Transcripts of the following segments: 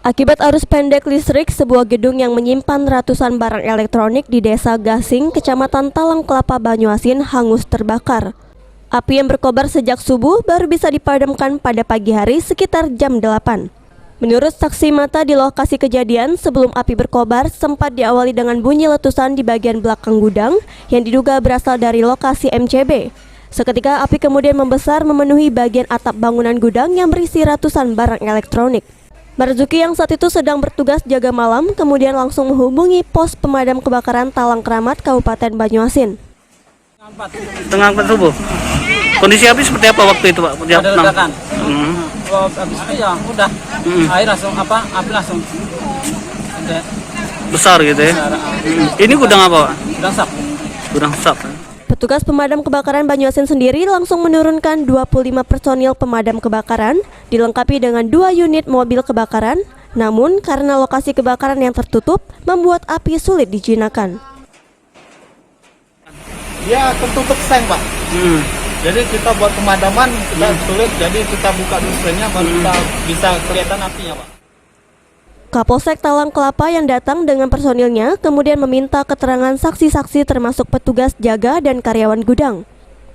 Akibat arus pendek listrik, sebuah gedung yang menyimpan ratusan barang elektronik di Desa Gasing, Kecamatan Talang Kelapa, Banyuasin hangus terbakar. Api yang berkobar sejak subuh baru bisa dipadamkan pada pagi hari sekitar jam 8. Menurut saksi mata di lokasi kejadian, sebelum api berkobar sempat diawali dengan bunyi letusan di bagian belakang gudang yang diduga berasal dari lokasi MCB. Seketika api kemudian membesar memenuhi bagian atap bangunan gudang yang berisi ratusan barang elektronik. Marzuki yang saat itu sedang bertugas jaga malam kemudian langsung menghubungi pos pemadam kebakaran Talang Keramat, Kabupaten Banyuasin. Tengah 4 subuh. Kondisi api seperti apa waktu itu, Pak? Ada ledakan. Habis itu ya udah. Air langsung api langsung besar gitu ya. Ini gudang apa, Pak? Gudang sap. Gudang sap. Petugas pemadam kebakaran Banyuasin sendiri langsung menurunkan 25 personil pemadam kebakaran, dilengkapi dengan 2 unit mobil kebakaran. Namun karena lokasi kebakaran yang tertutup, membuat api sulit dijinakan. Ya tertutup seng, Pak. Jadi kita buat pemadaman kita sulit, jadi kita buka dulu sengnya baru kita bisa kelihatan apinya, Pak. Kapolsek Talang Kelapa yang datang dengan personilnya kemudian meminta keterangan saksi-saksi termasuk petugas jaga dan karyawan gudang.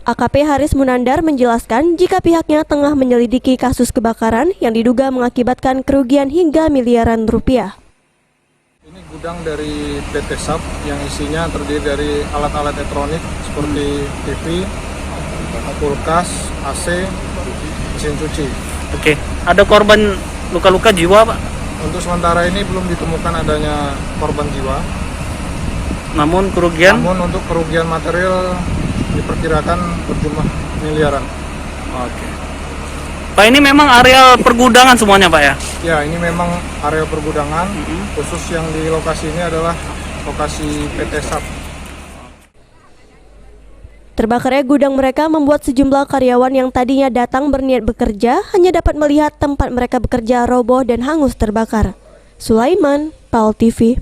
AKP Haris Munandar menjelaskan jika pihaknya tengah menyelidiki kasus kebakaran yang diduga mengakibatkan kerugian hingga miliaran rupiah. Ini gudang dari PT SAP yang isinya terdiri dari alat-alat elektronik seperti TV, kulkas, AC, mesin cuci. Oke, ada korban luka-luka jiwa, Pak? Untuk sementara ini belum ditemukan adanya korban jiwa. Namun untuk kerugian material diperkirakan berjumlah miliaran. Oke. Pak, ini memang area pergudangan semuanya, Pak, ya? Ya, ini memang area pergudangan. Khusus yang di lokasi ini adalah lokasi PT SAP. Terbakarnya gudang mereka membuat sejumlah karyawan yang tadinya datang berniat bekerja hanya dapat melihat tempat mereka bekerja roboh dan hangus terbakar. Sulaiman, PAL TV.